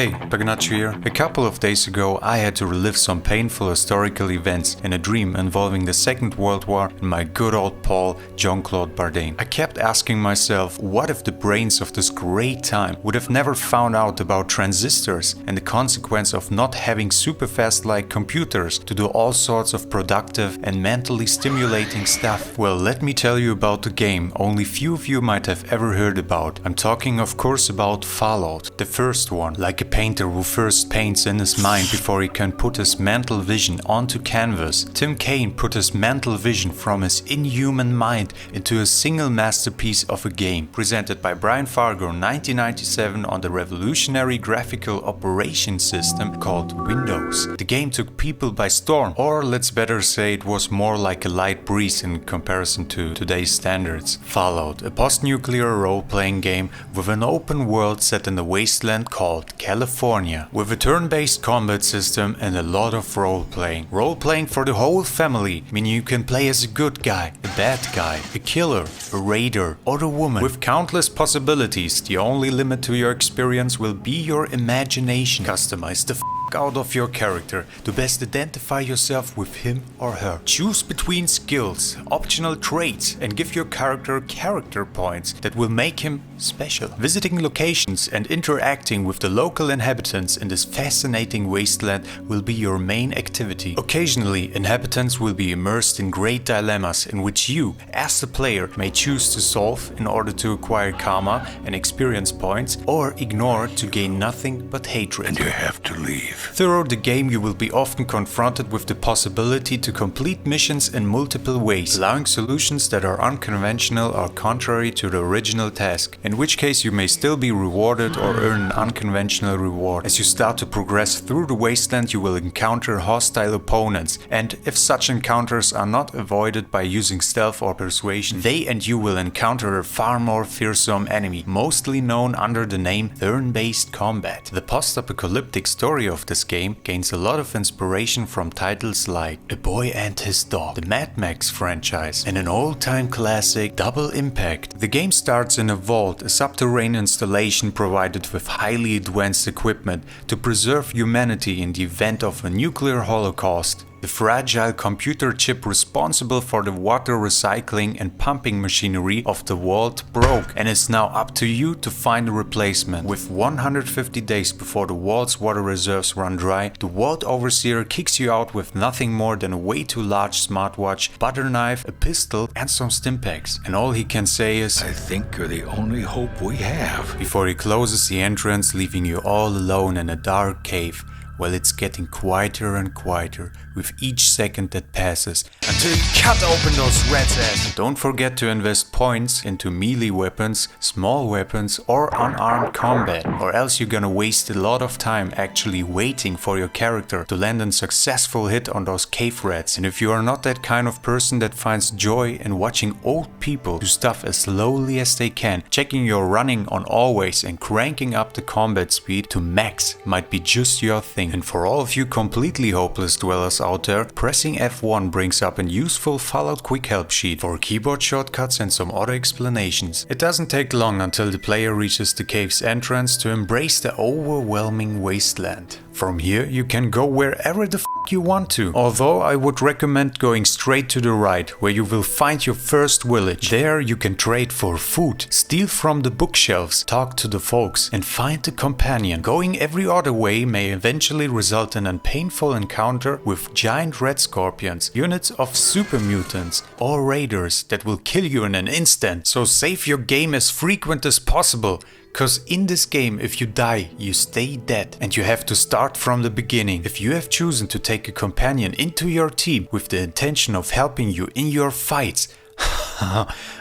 Hey, Paganacho here. A couple of days ago I had to relive some painful historical events in a dream involving the Second World War and my good old pal, Jean-Claude Bardain. I kept asking myself, what if the brains of this great time would have never found out about transistors and the consequence of not having super fast-like computers to do all sorts of productive and mentally stimulating stuff? Well, let me tell you about the game only few of you might have ever heard about. I'm talking of course about Fallout, the first one. Like a painter who first paints in his mind before he can put his mental vision onto canvas, Tim Kaine put his mental vision from his inhuman mind into a single masterpiece of a game, presented by Brian Fargo in 1997 on the revolutionary graphical operation system called Windows. The game took people by storm, or let's better say it was more like a light breeze in comparison to today's standards. Fallout, a post-nuclear role-playing game with an open world set in a wasteland called California, with a turn-based combat system and a lot of role-playing. Role-playing for the whole family, meaning you can play as a good guy, a bad guy, a killer, a raider, or a woman. With countless possibilities, the only limit to your experience will be your imagination. Customize the out of your character to best identify yourself with him or her. Choose between skills, optional traits, and give your character points that will make him special. Visiting locations and interacting with the local inhabitants in this fascinating wasteland will be your main activity. Occasionally, inhabitants will be immersed in great dilemmas in which you, as the player, may choose to solve in order to acquire karma and experience points, or ignore to gain nothing but hatred. And you have to leave. Throughout the game you will be often confronted with the possibility to complete missions in multiple ways, allowing solutions that are unconventional or contrary to the original task, in which case you may still be rewarded or earn an unconventional reward. As you start to progress through the wasteland you will encounter hostile opponents, and if such encounters are not avoided by using stealth or persuasion, they and you will encounter a far more fearsome enemy, mostly known under the name turn-based combat. The post-apocalyptic story of this game gains a lot of inspiration from titles like A Boy and His Dog, the Mad Max franchise, and an old-time classic, Double Impact. The game starts in a vault, a subterranean installation provided with highly advanced equipment to preserve humanity in the event of a nuclear holocaust. The fragile computer chip responsible for the water recycling and pumping machinery of the vault broke, and it's now up to you to find a replacement. With 150 days before the vault's water reserves run dry, the vault overseer kicks you out with nothing more than a way too large smartwatch, butter knife, a pistol and some stimpaks. And all he can say is, "I think you're the only hope we have," before he closes the entrance, leaving you all alone in a dark cave. Well, it's getting quieter and quieter with each second that passes, until you cut open those rats' ass. Don't forget to invest points into melee weapons, small weapons or unarmed combat, or else you're gonna waste a lot of time actually waiting for your character to land a successful hit on those cave rats. And if you are not that kind of person that finds joy in watching old people do stuff as slowly as they can, checking your running on always and cranking up the combat speed to max might be just your thing. And for all of you completely hopeless dwellers out there, pressing F1 brings up a useful Fallout quick help sheet for keyboard shortcuts and some other explanations. It doesn't take long until the player reaches the cave's entrance to embrace the overwhelming wasteland. From here you can go wherever the you want to, although I would recommend going straight to the right, where you will find your first village. There you can trade for food, steal from the bookshelves, talk to the folks and find a companion. Going every other way may eventually result in a painful encounter with giant red scorpions, units of super mutants or raiders that will kill you in an instant. So save your game as frequent as possible. Cause in this game, if you die, you stay dead and you have to start from the beginning. If you have chosen to take a companion into your team with the intention of helping you in your fights,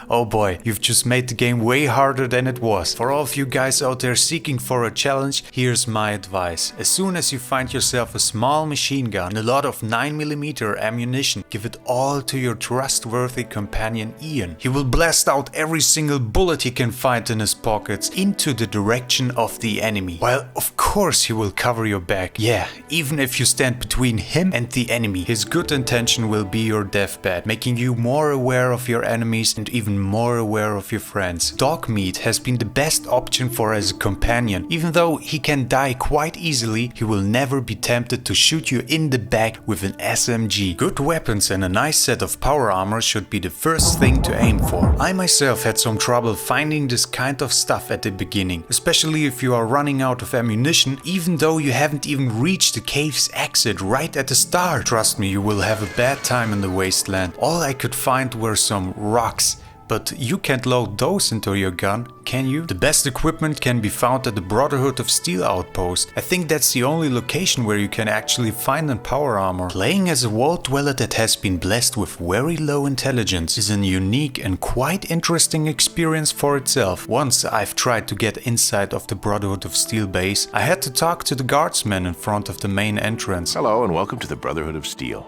oh boy, you've just made the game way harder than it was. For all of you guys out there seeking for a challenge, here's my advice. As soon as you find yourself a small machine gun and a lot of 9mm ammunition, give it all to your trustworthy companion Ian. He will blast out every single bullet he can find in his pockets into the direction of the enemy. While of course he will cover your back. Yeah, even if you stand between him and the enemy, his good intention will be your deathbed, making you more aware of your enemy enemies and even more aware of your friends. Dogmeat has been the best option for as a companion. Even though he can die quite easily, he will never be tempted to shoot you in the back with an SMG. Good weapons and a nice set of power armor should be the first thing to aim for. I myself had some trouble finding this kind of stuff at the beginning, especially if you are running out of ammunition, even though you haven't even reached the cave's exit right at the start. Trust me, you will have a bad time in the wasteland. All I could find were some rocks. But you can't load those into your gun, can you? The best equipment can be found at the Brotherhood of Steel outpost. I think that's the only location where you can actually find an power armor. Playing as a wall dweller that has been blessed with very low intelligence is a unique and quite interesting experience for itself. Once I've tried to get inside of the Brotherhood of Steel base, I had to talk to the guardsman in front of the main entrance. Hello and welcome to the Brotherhood of Steel.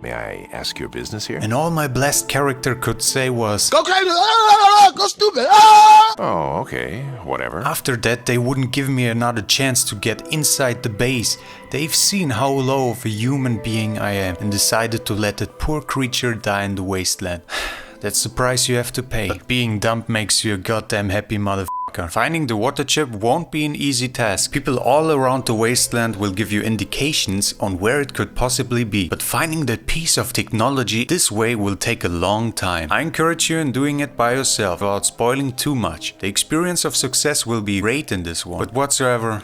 May I ask your business here? And all my blessed character could say was, "Go crazy! Ah, go stupid! Ah!" Oh, okay. Whatever. After that, they wouldn't give me another chance to get inside the base. They've seen how low of a human being I am and decided to let that poor creature die in the wasteland. That's the price you have to pay. But being dumped makes you a goddamn happy motherfucker. Finding the water chip won't be an easy task. People all around the wasteland will give you indications on where it could possibly be. But finding that piece of technology this way will take a long time. I encourage you in doing it by yourself without spoiling too much. The experience of success will be great in this one. But whatsoever,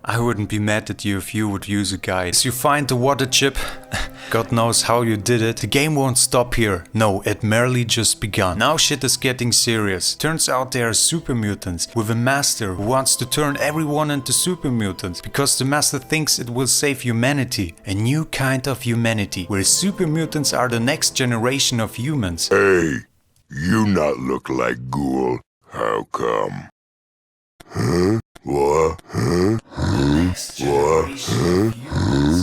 I wouldn't be mad at you if you would use a guide. As you find the water chip, God knows how you did it. The game won't stop here. No, it merely just begun. Now shit is getting serious. Turns out there are super mutants with a master who wants to turn everyone into super mutants because the master thinks it will save humanity. A new kind of humanity where super mutants are the next generation of humans. Hey, you not look like ghoul. How come? Huh? What? Huh? What? Huh?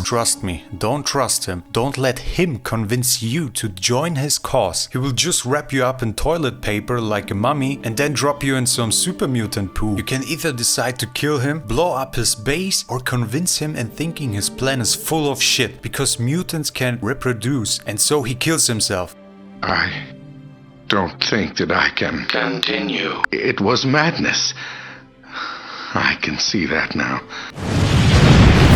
Trust me, don't trust him. Don't let him convince you to join his cause. He will just wrap you up in toilet paper like a mummy and then drop you in some super mutant poo. You can either decide to kill him, blow up his base, or convince him in thinking his plan is full of shit because mutants can reproduce, and so he kills himself. I don't think that I can continue. It was madness. I can see that now.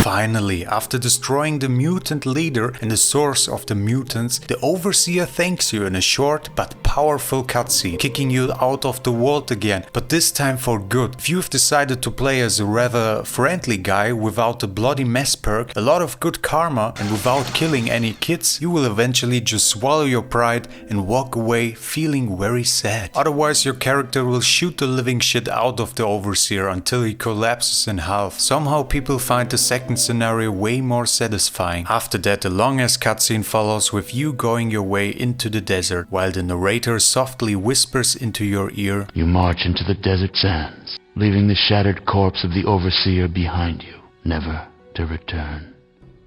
Finally, after destroying the mutant leader and the source of the mutants, the Overseer thanks you in a short but powerful cutscene, kicking you out of the world again, but this time for good. If you've decided to play as a rather friendly guy without the bloody mess perk, a lot of good karma, and without killing any kids, you will eventually just swallow your pride and walk away feeling very sad. Otherwise, your character will shoot the living shit out of the Overseer until he collapses in half. Somehow people find the second scenario way more satisfying. After that, a long-ass cutscene follows with you going your way into the desert, while the narrator softly whispers into your ear, "You march into the desert sands, leaving the shattered corpse of the Overseer behind you, never to return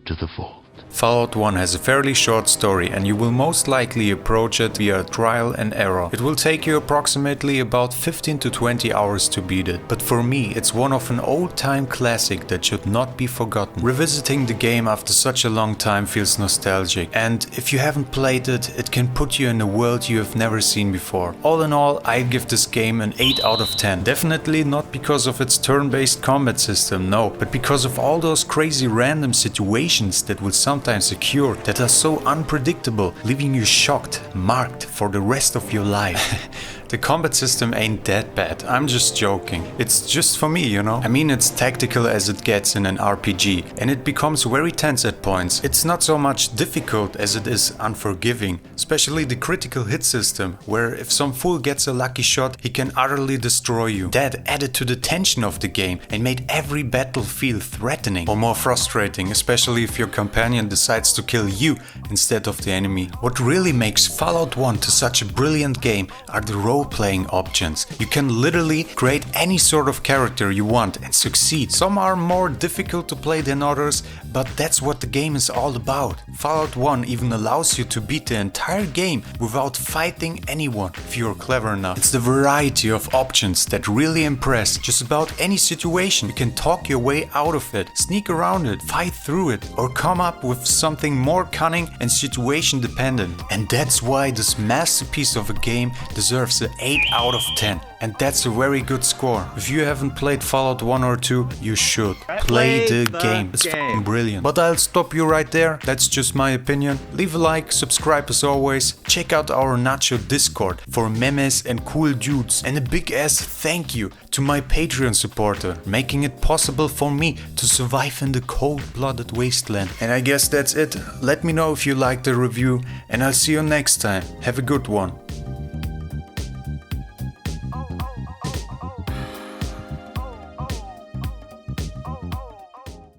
to the vault." Fallout 1 has a fairly short story and you will most likely approach it via trial and error. It will take you approximately about 15 to 20 hours to beat it, but for me it's one of an old-time classic that should not be forgotten. Revisiting the game after such a long time feels nostalgic, and if you haven't played it, it can put you in a world you have never seen before. All in all, I give this game an 8 out of 10. Definitely not because of its turn-based combat system, no, but because of all those crazy random situations that will sometimes occur that are so unpredictable, leaving you shocked, marked for the rest of your life. The combat system ain't that bad, I'm just joking. It's just for me, you know? I mean, it's tactical as it gets in an RPG, and it becomes very tense at points. It's not so much difficult as it is unforgiving, especially the critical hit system, where if some fool gets a lucky shot, he can utterly destroy you. That added to the tension of the game and made every battle feel threatening, or more frustrating, especially if your companion decides to kill you instead of the enemy. What really makes Fallout 1 to such a brilliant game are the role-playing options. You can literally create any sort of character you want and succeed. Some are more difficult to play than others, but that's what the game is all about. Fallout 1 even allows you to beat the entire game without fighting anyone if you're clever enough. It's the variety of options that really impress. Just about any situation, you can talk your way out of it, sneak around it, fight through it, or come up up with something more cunning and situation dependent. And that's why this masterpiece of a game deserves an 8 out of 10. And that's a very good score. If you haven't played Fallout 1 or 2, you should. Play the game. It's fucking brilliant. But I'll stop you right there. That's just my opinion. Leave a like, subscribe as always. Check out our Nacho Discord for memes and cool dudes. And a big ass thank you to my Patreon supporter, making it possible for me to survive in the cold-blooded wasteland. And I guess that's it. Let me know if you liked the review, and I'll see you next time. Have a good one.